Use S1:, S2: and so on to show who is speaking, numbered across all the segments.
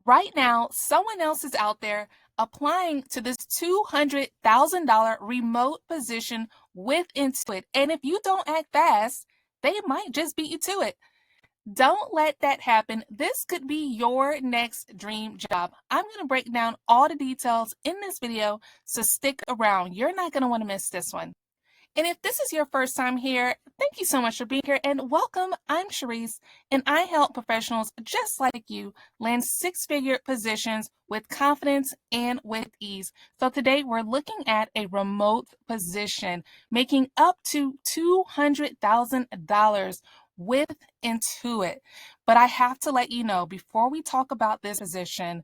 S1: Right now, someone else is out there applying to this $200,000 remote position with Intuit. And if you don't act fast, they might just beat you to it. Don't let that happen. This could be your next dream job. I'm going to break down all the details in this video, so stick around. You're not going to want to miss this one. And if this is your first time here, thank you so much for being here and welcome. I'm Sharice, and I help professionals just like you land six-figure positions with confidence and with ease. So today we're looking at a remote position making up to $200,000 with Intuit. But I have to let you know, before we talk about this position,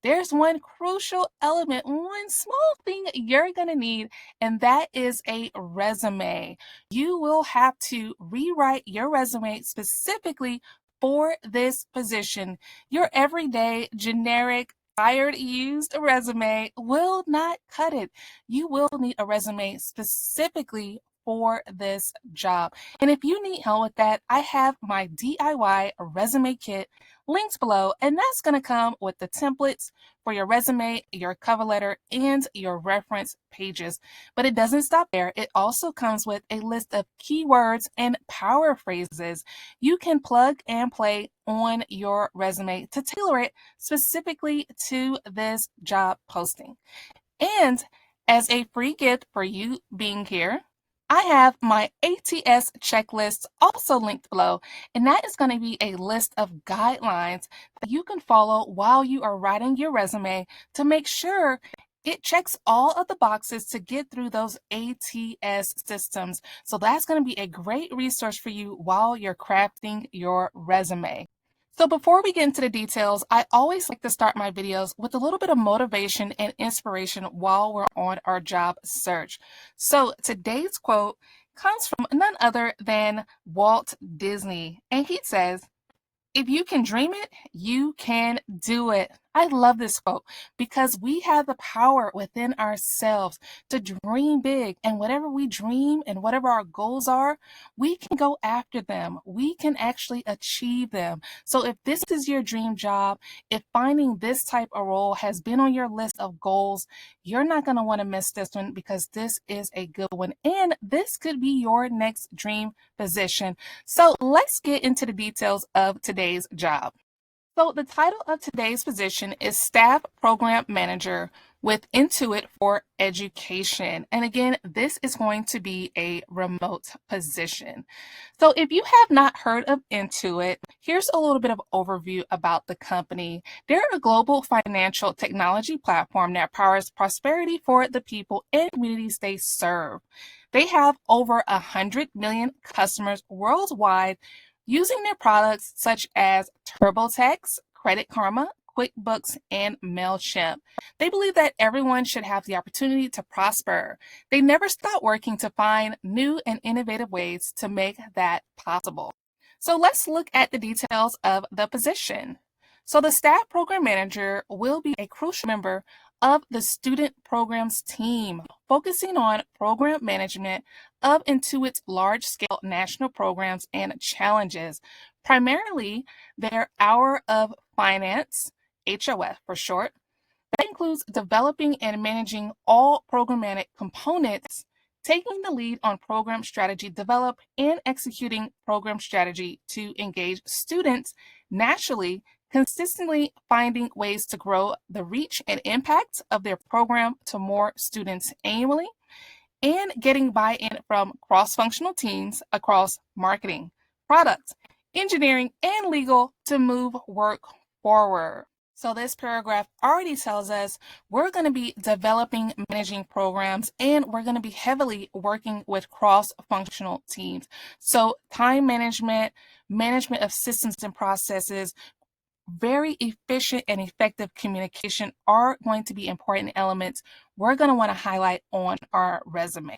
S1: there's one crucial element, one small thing you're going to need, and that is a resume. You will have to rewrite your resume specifically for this position. Your everyday, generic, tired, used resume will not cut it. You will need a resume specifically for this job. And if you need help with that, I have my DIY resume kit linked below, and that's going to come with the templates for your resume, your cover letter, and your reference pages. But it doesn't stop there. It also comes with a list of keywords and power phrases you can plug and play on your resume to tailor it specifically to this job posting. And as a free gift for you being here, I have my ATS checklist also linked below, and that is going to be a list of guidelines that you can follow while you are writing your resume to make sure it checks all of the boxes to get through those ATS systems. So that's going to be a great resource for you while you're crafting your resume. So before we get into the details, I always like to start my videos with a little bit of motivation and inspiration while we're on our job search. So today's quote comes from none other than Walt Disney, and he says, "If you can dream it, you can do it." I love this quote because we have the power within ourselves to dream big, and whatever we dream and whatever our goals are, we can go after them. We can actually achieve them. So if this is your dream job, if finding this type of role has been on your list of goals, you're not going to want to miss this one because this is a good one, and this could be your next dream position. So let's get into the details of today's job. So the title of today's position is Staff Program Manager with Intuit for Education. And again, this is going to be a remote position. So if you have not heard of Intuit, here's a little bit of overview about the company. They're a global financial technology platform that powers prosperity for the people and communities they serve. They have over 100 million customers worldwide using their products such as TurboTax, Credit Karma, QuickBooks, and MailChimp. They believe that everyone should have the opportunity to prosper. They never stop working to find new and innovative ways to make that possible. So let's look at the details of the position. So the staff program manager will be a crucial member of the student programs team, focusing on program management of Intuit's large-scale national programs and challenges, primarily their Hour of Finance, HOF for short. That includes developing and managing all programmatic components, taking the lead on program strategy develop, and executing program strategy to engage students nationally, consistently finding ways to grow the reach and impact of their program to more students annually, and getting buy-in from cross-functional teams across marketing, product, engineering, and legal to move work forward. So this paragraph already tells us we're going to be developing, managing programs, and we're going to be heavily working with cross-functional teams. So time management, management of systems and processes, very efficient and effective communication are going to be important elements we're going to want to highlight on our resume.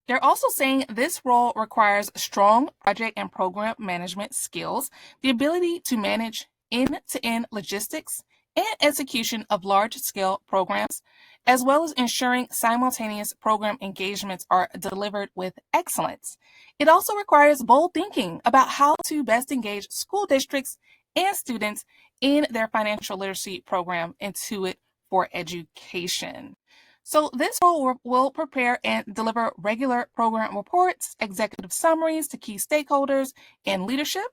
S1: They're also saying this role requires strong project and program management skills, the ability to manage end-to-end logistics and execution of large-scale programs, as well as ensuring simultaneous program engagements are delivered with excellence. It also requires bold thinking about how to best engage school districts and students in their financial literacy program, INTUIT for Education. So this role will prepare and deliver regular program reports, executive summaries to key stakeholders and leadership,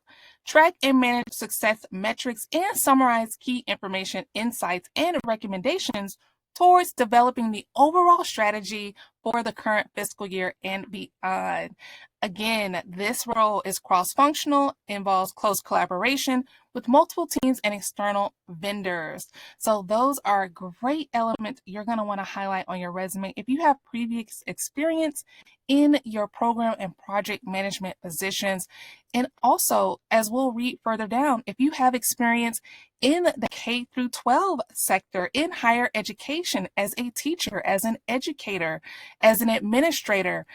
S1: track and manage success metrics, and summarize key information, insights, and recommendations towards developing the overall strategy for the current fiscal year and beyond. Again, this role is cross-functional, involves close collaboration with multiple teams and external vendors. So those are great elements you're going to want to highlight on your resume. If you have previous experience in your program and project management positions, and also, as we'll read further down, if you have experience in the K through 12 sector, in higher education, as a teacher, as an educator, as an administrator,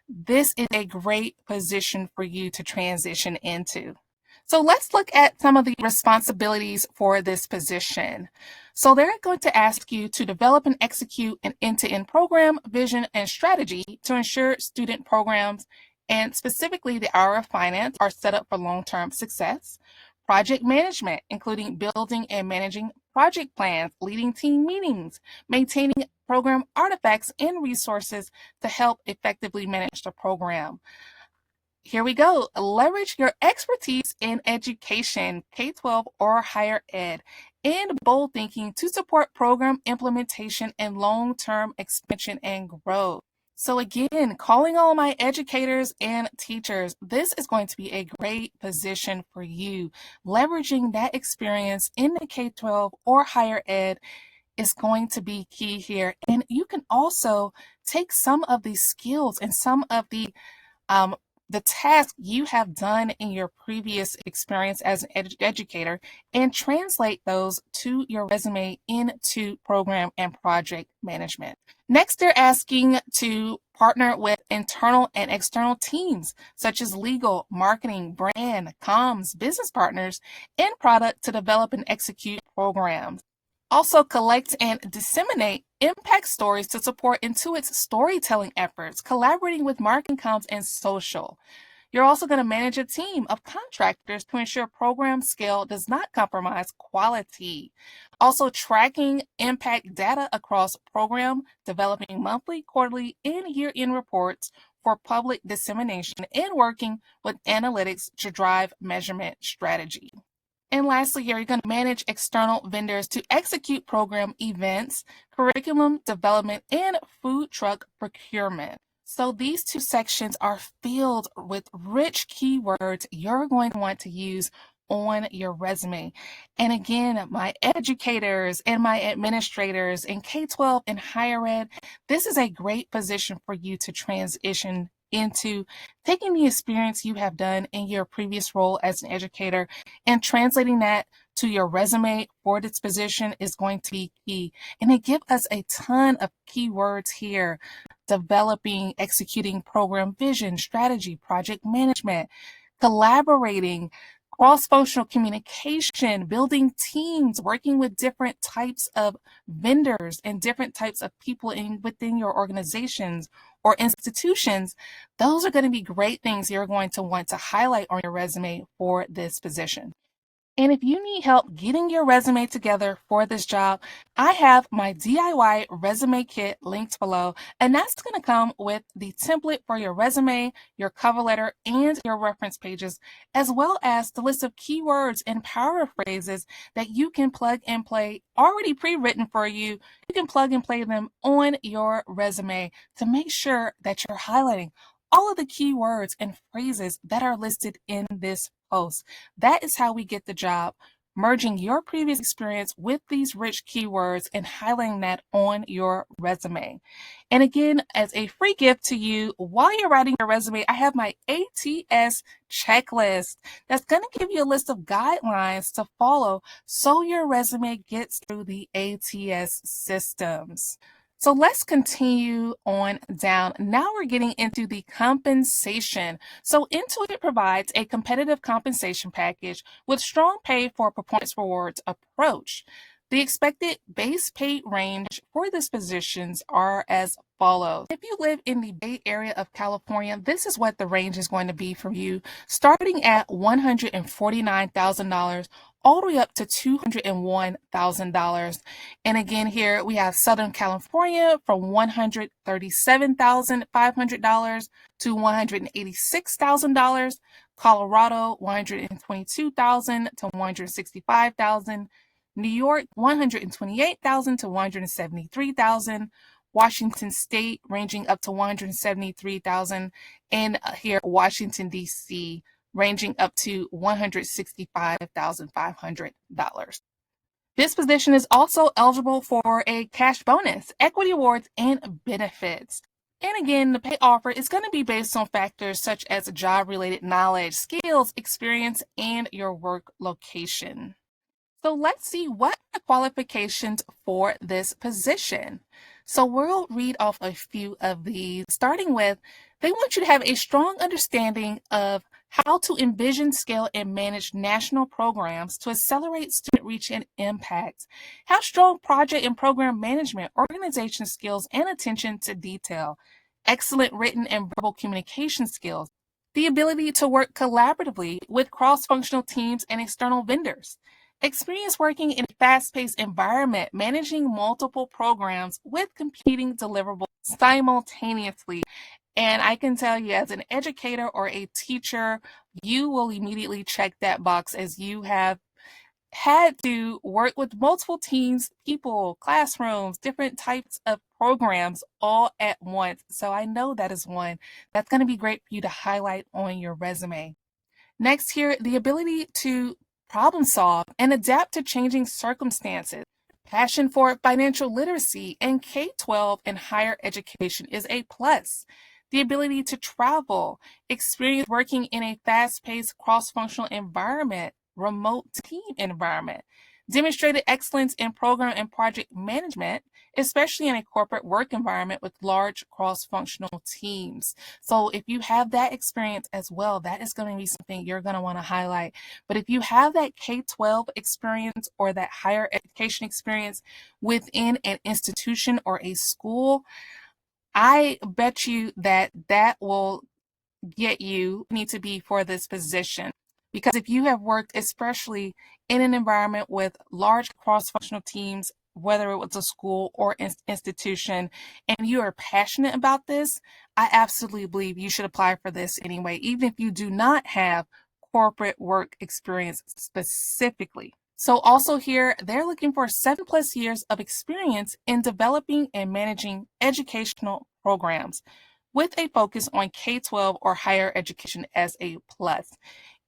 S1: this is a great position for you to transition into. So let's look at some of the responsibilities for this position. So they're going to ask you to develop and execute an end-to-end program, vision, and strategy to ensure student programs, and specifically the hour of finance, are set up for long-term success. Project management, including building and managing project plans, leading team meetings, maintaining program artifacts and resources to help effectively manage the program. Here we go. Leverage your expertise in education, K-12 or higher ed, and bold thinking to support program implementation and long-term expansion and growth. So again, calling all my educators and teachers, this is going to be a great position for you. Leveraging that experience in the K-12 or higher ed is going to be key here. And you can also take some of these skills and some of the task you have done in your previous experience as an educator and translate those to your resume into program and project management. Next, they're asking to partner with internal and external teams such as legal, marketing, brand, comms, business partners, and product to develop and execute programs. Also collect and disseminate impact stories to support INTUIT's storytelling efforts, collaborating with marketing, comms, and social. You're also going to manage a team of contractors to ensure program scale does not compromise quality. Also tracking impact data across program, developing monthly, quarterly, and year-end reports for public dissemination, and working with analytics to drive measurement strategy. And lastly, here you're going to manage external vendors to execute program events, curriculum development, and food truck procurement. So these two sections are filled with rich keywords you're going to want to use on your resume. And again, my educators and my administrators in K-12 and higher ed, this is a great position for you to transition into, taking the experience you have done in your previous role as an educator and translating that to your resume for this position is going to be key. And they give us a ton of keywords here: developing, executing program vision, strategy, project management, collaborating, cross-functional communication, building teams, working with different types of vendors and different types of people within your organizations or institutions. Those are going to be great things you're going to want to highlight on your resume for this position. And if you need help getting your resume together for this job, I have my DIY resume kit linked below, and that's going to come with the template for your resume, your cover letter, and your reference pages, as well as the list of keywords and paraphrases that you can plug and play, already pre-written for you. You can plug and play them on your resume to make sure that you're highlighting all of the keywords and phrases that are listed in this post. That is how we get the job, merging your previous experience with these rich keywords and highlighting that on your resume. And again, as a free gift to you, while you're writing your resume, I have my ATS checklist that's going to give you a list of guidelines to follow so your resume gets through the ATS systems. So let's continue on down. Now we're getting into the compensation. So INTUIT provides a competitive compensation package with strong pay for performance rewards approach. The expected base pay range for these positions are as follows. If you live in the Bay Area of California, this is what the range is going to be for you, starting at $149,000 all the way up to $201,000. And again, here we have Southern California from $137,500 to $186,000. Colorado, $122,000 to $165,000. New York, $128,000 to $173,000. Washington State, ranging up to $173,000. And here, Washington, D.C., ranging up to $165,500. This position is also eligible for a cash bonus, equity awards, and benefits. And again, the pay offer is going to be based on factors such as job-related knowledge, skills, experience, and your work location. So let's see what are the qualifications for this position. So we'll read off a few of these, starting with, they want you to have a strong understanding of how to envision, scale, and manage national programs to accelerate student reach and impact. Have strong project and program management, organization skills, and attention to detail. Excellent written and verbal communication skills. The ability to work collaboratively with cross-functional teams and external vendors. Experience working in a fast-paced environment, managing multiple programs with competing deliverables simultaneously. And I can tell you, as an educator or a teacher, you will immediately check that box, as you have had to work with multiple teams, people, classrooms, different types of programs all at once. So I know that is one that's going to be great for you to highlight on your resume. Next here, the ability to problem solve and adapt to changing circumstances. Passion for financial literacy and K-12 and higher education is a plus. The ability to travel, experience working in a fast-paced cross-functional environment, remote team environment. Demonstrated excellence in program and project management, especially in a corporate work environment with large cross-functional teams. So if you have that experience as well, that is going to be something you're going to want to highlight. But if you have that K-12 experience or that higher education experience within an institution or a school, I bet you that that will get you need to be for this position. Because if you have worked, especially in an environment with large cross-functional teams, whether it was a school or institution, and you are passionate about this, I absolutely believe you should apply for this anyway, even if you do not have corporate work experience specifically. So also here, they're looking for 7+ years of experience in developing and managing educational programs with a focus on K-12 or higher education as a plus.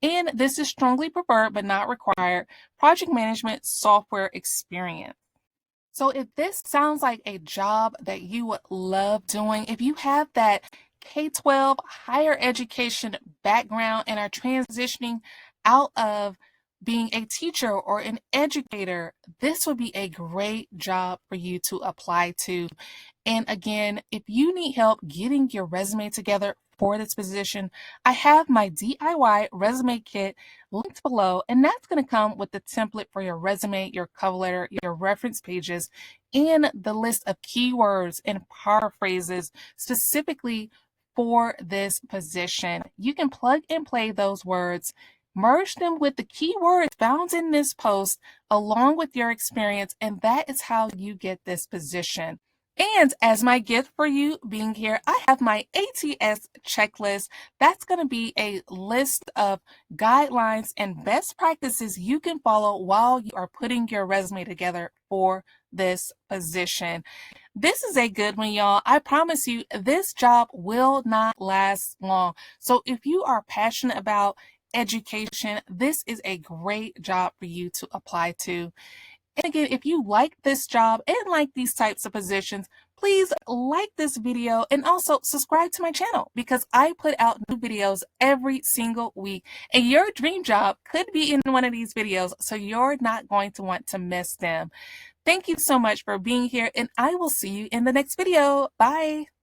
S1: And this is strongly preferred but not required, project management software experience. So if this sounds like a job that you would love doing, if you have that K-12 higher education background and are transitioning out of being a teacher or an educator, this would be a great job for you to apply to. And again, if you need help getting your resume together for this position, I have my DIY resume kit linked below, and that's going to come with the template for your resume, your cover letter, your reference pages, and the list of keywords and paraphrases specifically for this position. You can plug and play those words, merge them with the keywords found in this post along with your experience, and that is how you get this position. And as my gift for you being here, I have my ATS checklist. That's going to be a list of guidelines and best practices you can follow while you are putting your resume together for this position. This is a good one, y'all. I promise you, this job will not last long. So if you are passionate about education, this is a great job for you to apply to. And again, if you like this job and like these types of positions, please like this video and also subscribe to my channel, because I put out new videos every single week, and your dream job could be in one of these videos, so you're not going to want to miss them. Thank you so much for being here, and I will see you in the next video. Bye.